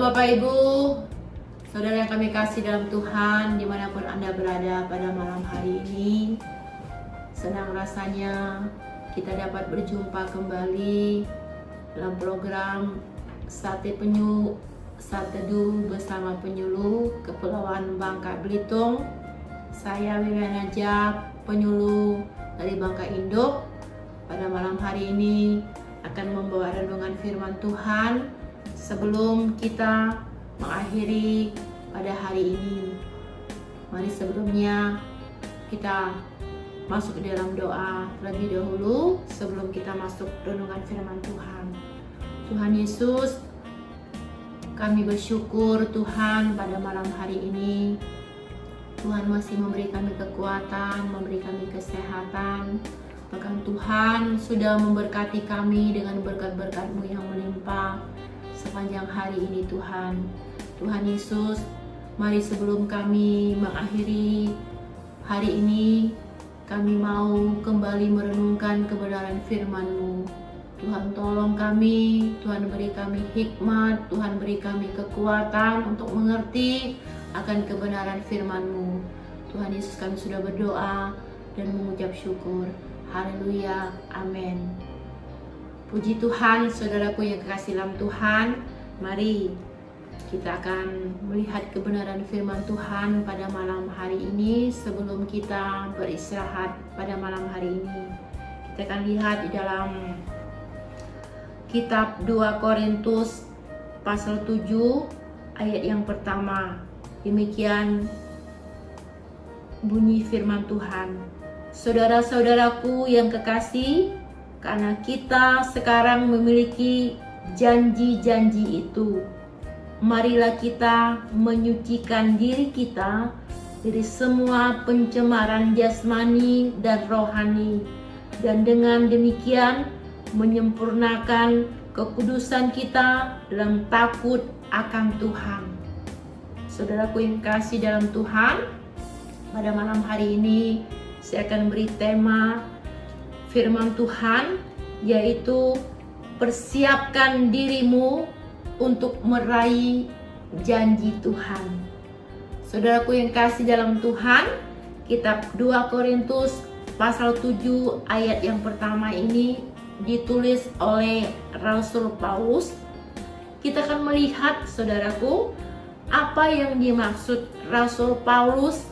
Shalom Bapak Ibu, saudara yang kami kasih dalam Tuhan, dimanapun Anda berada pada malam hari ini. Senang rasanya kita dapat berjumpa kembali dalam program Saat Penyu, Saat Teduh bersama penyuluh Kepulauan Bangka Belitung. Saya Wiliana Najab, penyuluh dari Bangka Induk. Pada malam hari ini akan membawa renungan firman Tuhan sebelum kita mengakhiri pada hari ini. Mari sebelumnya kita masuk ke dalam doa terlebih dahulu sebelum kita masuk renungan firman Tuhan. Tuhan Yesus, kami bersyukur Tuhan pada malam hari ini. Tuhan masih memberi kami kekuatan, memberi kami kesehatan. Bahkan Tuhan sudah memberkati kami dengan berkat-berkat-Mu yang melimpah sepanjang hari ini Tuhan. Tuhan Yesus, mari sebelum kami mengakhiri hari ini, kami mau kembali merenungkan kebenaran firman-Mu. Tuhan tolong kami, Tuhan beri kami hikmat, Tuhan beri kami kekuatan untuk mengerti akan kebenaran firman-Mu. Tuhan Yesus, kami sudah berdoa dan mengucap syukur. Haleluya, amin. Puji Tuhan, saudaraku yang kekasih dalam Tuhan. Mari kita akan melihat kebenaran firman Tuhan pada malam hari ini sebelum kita beristirahat pada malam hari ini. Kita akan lihat di dalam kitab 2 Korintus pasal 7 ayat yang pertama. Demikian bunyi firman Tuhan. Saudara-saudaraku yang kekasih, karena kita sekarang memiliki janji-janji itu, marilah kita menyucikan diri kita dari semua pencemaran jasmani dan rohani, dan dengan demikian menyempurnakan kekudusan kita dalam takut akan Tuhan. Saudaraku yang kasih dalam Tuhan, pada malam hari ini saya akan beri tema firman Tuhan, yaitu persiapkan dirimu untuk meraih janji Tuhan. Saudaraku yang kasih dalam Tuhan, kitab 2 Korintus pasal 7 ayat yang pertama ini ditulis oleh Rasul Paulus. Kita akan melihat, saudaraku, apa yang dimaksud Rasul Paulus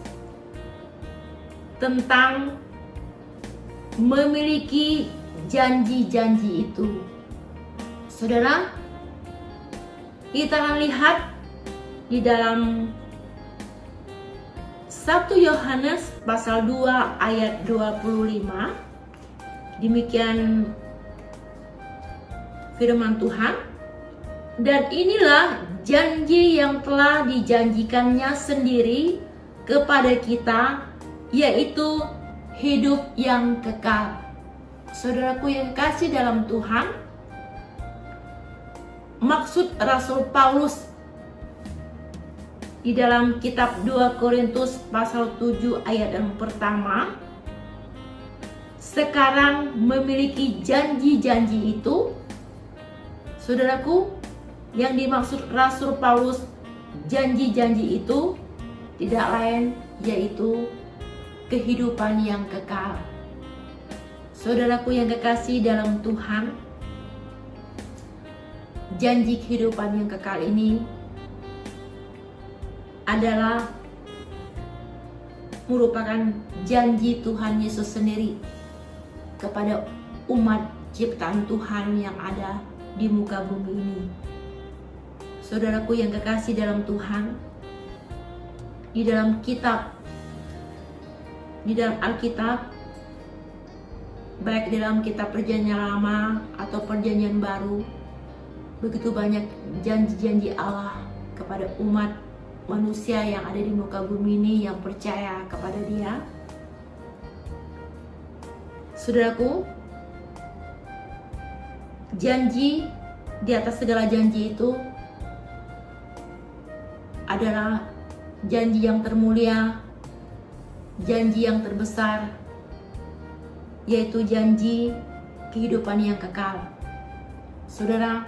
tentang memiliki janji-janji itu. Saudara, kita akan lihat di dalam 1 Yohanes pasal 2 ayat 25. Demikian firman Tuhan. Dan inilah janji yang telah dijanjikannya sendiri kepada kita, yaitu hidup yang kekal. Saudaraku yang kasih dalam Tuhan, maksud Rasul Paulus di dalam kitab 2 Korintus pasal 7 ayat yang pertama, sekarang memiliki janji-janji itu. Saudaraku, yang dimaksud Rasul Paulus janji-janji itu tidak lain yaitu kehidupan yang kekal. Saudaraku yang kekasih dalam Tuhan, janji kehidupan yang kekal ini adalah merupakan janji Tuhan Yesus sendiri kepada umat ciptaan Tuhan yang ada di muka bumi ini. Saudaraku yang kekasih dalam Tuhan, di dalam Alkitab, baik dalam kitab Perjanjian Lama atau Perjanjian Baru, begitu banyak janji-janji Allah kepada umat manusia yang ada di muka bumi ini yang percaya kepada Dia. Saudaraku, janji di atas segala janji itu adalah janji yang termulia, janji yang terbesar, yaitu janji kehidupan yang kekal. Saudara,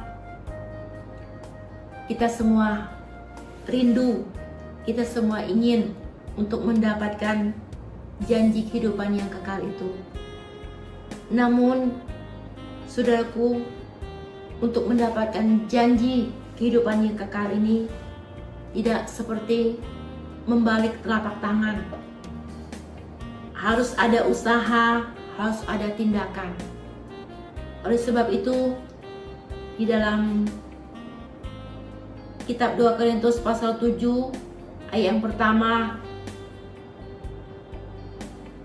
kita semua rindu, kita semua ingin untuk mendapatkan janji kehidupan yang kekal itu. Namun, saudaraku, untuk mendapatkan janji kehidupan yang kekal ini tidak seperti membalik telapak tangan. Harus ada usaha, harus ada tindakan. Oleh sebab itu, di dalam kitab 2 Korintus pasal 7 ayat yang pertama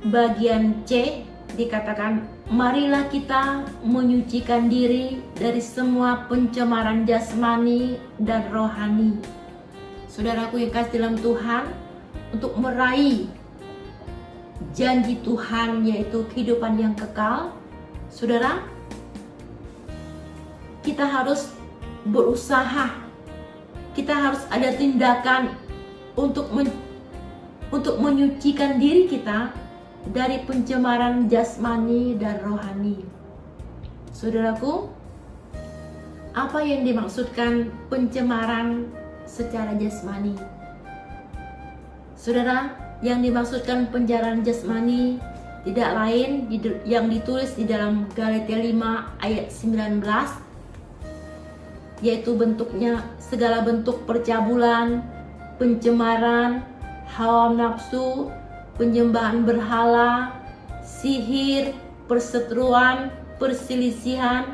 bagian C dikatakan, marilah kita menyucikan diri dari semua pencemaran jasmani dan rohani. Saudaraku yang kasih dalam Tuhan, untuk meraih janji Tuhan yaitu kehidupan yang kekal, saudara, kita harus berusaha. Kita harus ada tindakan untuk menyucikan diri kita dari pencemaran jasmani dan rohani. Saudaraku, apa yang dimaksudkan pencemaran secara jasmani? Saudara, yang dimaksudkan pencemaran jasmani tidak lain yang ditulis di dalam Galatia 5 ayat 19, yaitu bentuknya segala bentuk percabulan, pencemaran, hawa nafsu, penyembahan berhala, sihir, perseteruan, perselisihan,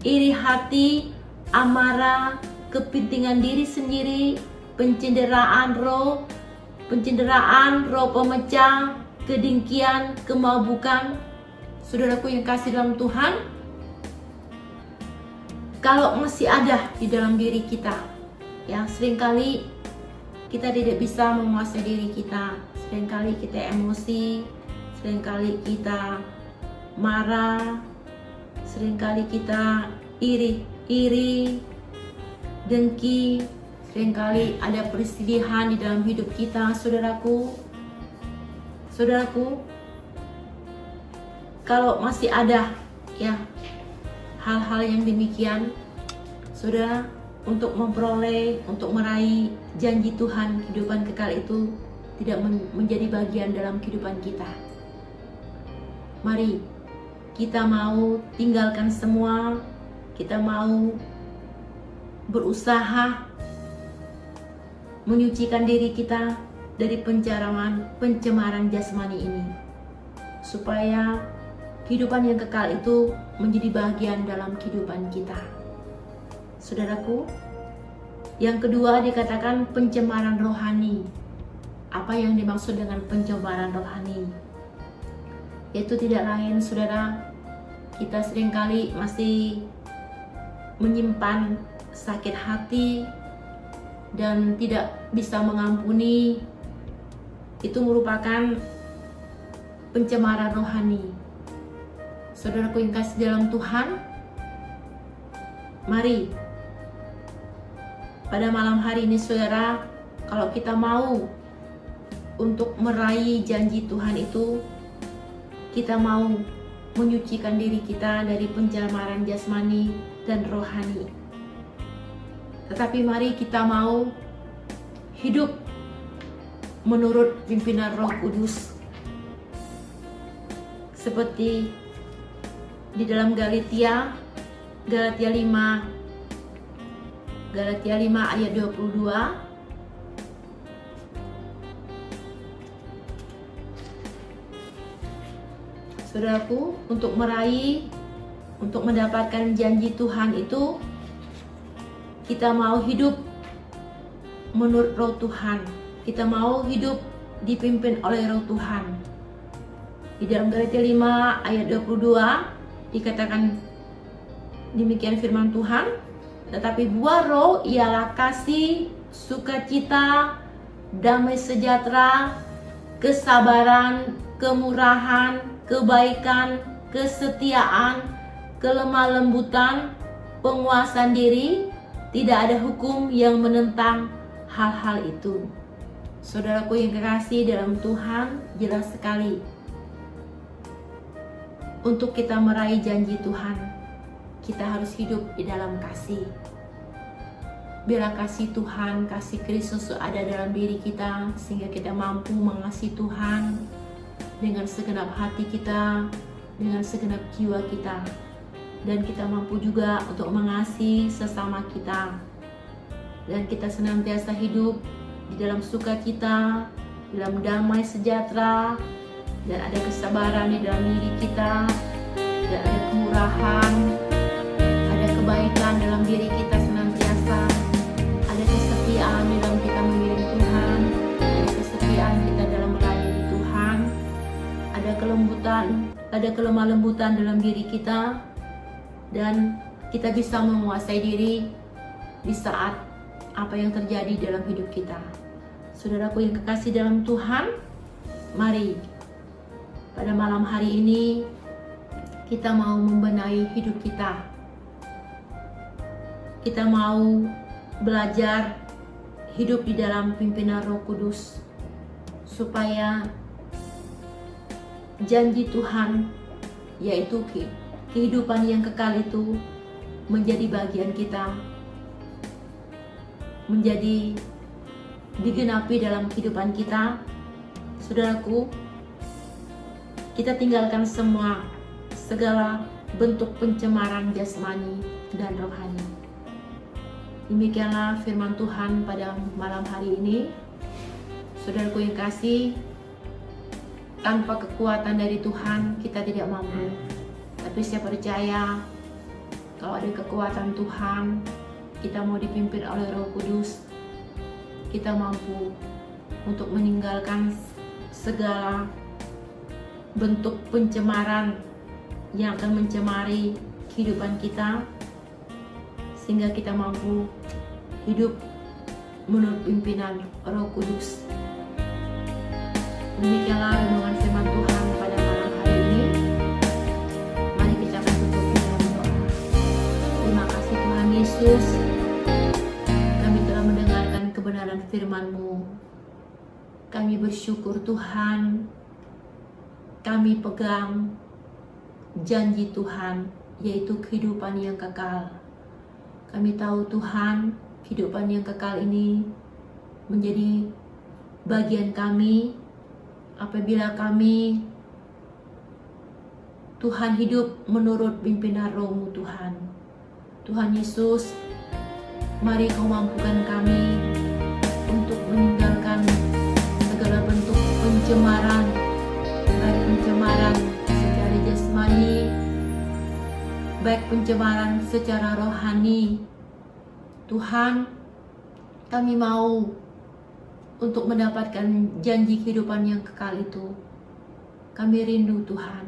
iri hati, amarah, kepentingan diri sendiri, pencenderaan roh pemecah, kedengkian, kemabukan. Saudaraku yang kasih dalam Tuhan, kalau masih ada di dalam diri kita, ya seringkali kita tidak bisa menguasai diri kita. Seringkali kita emosi, seringkali kita marah, seringkali kita iri, dengki, seringkali ada perselisihan di dalam hidup kita. Saudaraku, kalau masih ada ya hal-hal yang demikian, saudara, untuk meraih janji Tuhan kehidupan kekal itu tidak menjadi bagian dalam kehidupan kita. Mari kita mau tinggalkan semua, kita mau berusaha menyucikan diri kita dari pencemaran jasmani ini, supaya kehidupan yang kekal itu menjadi bagian dalam kehidupan kita. Saudaraku, yang kedua dikatakan pencemaran rohani. Apa yang dimaksud dengan pencemaran rohani? Yaitu tidak lain, saudara, kita seringkali masih menyimpan sakit hati dan tidak bisa mengampuni. Itu merupakan pencemaran rohani. Saudaraku yang kasih dalam Tuhan, mari pada malam hari ini, saudara, kalau kita mau untuk meraih janji Tuhan itu, kita mau menyucikan diri kita dari pencemaran jasmani dan rohani. Tetapi mari kita mau hidup menurut pimpinan Roh Kudus, seperti di dalam Galatia 5 ayat 22. Saudaraku, untuk mendapatkan janji Tuhan itu, kita mau hidup menurut Roh Tuhan. Kita mau hidup dipimpin oleh Roh Tuhan. Di dalam Galatia 5 ayat 22 dikatakan demikian firman Tuhan, tetapi buah roh ialah kasih, sukacita, damai sejahtera, kesabaran, kemurahan, kebaikan, kesetiaan, kelemah lembutan, penguasaan diri. Tidak ada hukum yang menentang hal-hal itu. Saudaraku yang kekasih dalam Tuhan, jelas sekali untuk kita meraih janji Tuhan, kita harus hidup di dalam kasih. Biarlah kasih Tuhan, kasih Kristus ada dalam diri kita, sehingga kita mampu mengasihi Tuhan dengan segenap hati kita, dengan segenap jiwa kita. Dan kita mampu juga untuk mengasihi sesama kita. Dan kita senantiasa hidup di dalam sukacita, dalam damai sejahtera, dan ada kesabaran di dalam diri kita, dan ada kemurahan, ada kebaikan dalam diri kita senantiasa, ada kesetiaan di dalam kita mengiring Tuhan, ada kesetiaan kita dalam melayani Tuhan, ada kelembutan, ada kelemah lembutan dalam diri kita, dan kita bisa menguasai diri di saat apa yang terjadi dalam hidup kita. Saudaraku yang kekasih dalam Tuhan, mari pada malam hari ini kita mau membenahi hidup kita. Kita mau belajar hidup di dalam pimpinan Roh Kudus, supaya janji Tuhan, yaitu kehidupan yang kekal itu, menjadi bagian kita, menjadi digenapi dalam kehidupan kita. Saudaraku, kita tinggalkan segala bentuk pencemaran jasmani dan rohani. Demikianlah firman Tuhan pada malam hari ini. Saudaraku yang kasih, tanpa kekuatan dari Tuhan kita tidak mampu. Tapi saya percaya kalau ada kekuatan Tuhan, kita mau dipimpin oleh Roh Kudus, kita mampu untuk meninggalkan segala bentuk pencemaran yang akan mencemari kehidupan kita, sehingga kita mampu hidup menurut pimpinan Roh Kudus. Demikianlah renungan firman Tuhan pada malam hari ini. Mari kita akan tutup dengan doa. Terima kasih Tuhan Yesus, kami telah mendengarkan kebenaran firman-Mu. Kami bersyukur Tuhan, kami pegang janji Tuhan, yaitu kehidupan yang kekal. Kami tahu Tuhan, kehidupan yang kekal ini menjadi bagian kami apabila kami, Tuhan, hidup menurut pimpinan Roh-Mu Tuhan. Tuhan Yesus, mari Kau mampukan kami untuk meninggalkan segala bentuk pencemaran, baik pencemaran secara jasmani, baik pencemaran secara rohani. Tuhan, kami mau untuk mendapatkan janji kehidupan yang kekal itu. Kami rindu Tuhan.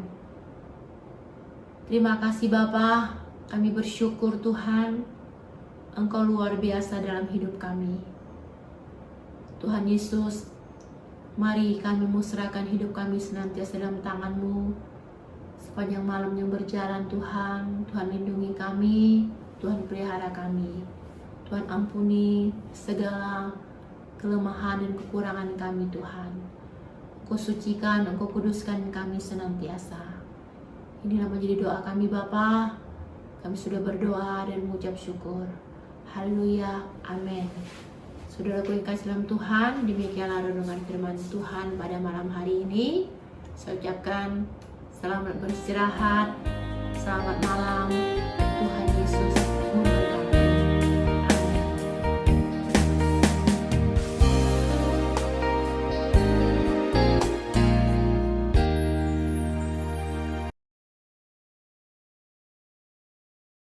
Terima kasih Bapa, kami bersyukur Tuhan, Engkau luar biasa dalam hidup kami. Tuhan Yesus, mari kami musrahkan hidup kami senantiasa dalam tangan-Mu. Sepanjang malam yang berjalan Tuhan, Tuhan lindungi kami, Tuhan pelihara kami. Tuhan ampuni segala kelemahan dan kekurangan kami Tuhan. Engkau sucikan, Engkau kuduskan kami senantiasa. Inilah menjadi doa kami Bapa. Kami sudah berdoa dan mengucap syukur. Haleluya, amin. Saudaraku yang kasih dalam Tuhan, demikianlah renungan firman Tuhan pada malam hari ini. Saya ucapkan selamat beristirahat, selamat malam. Tuhan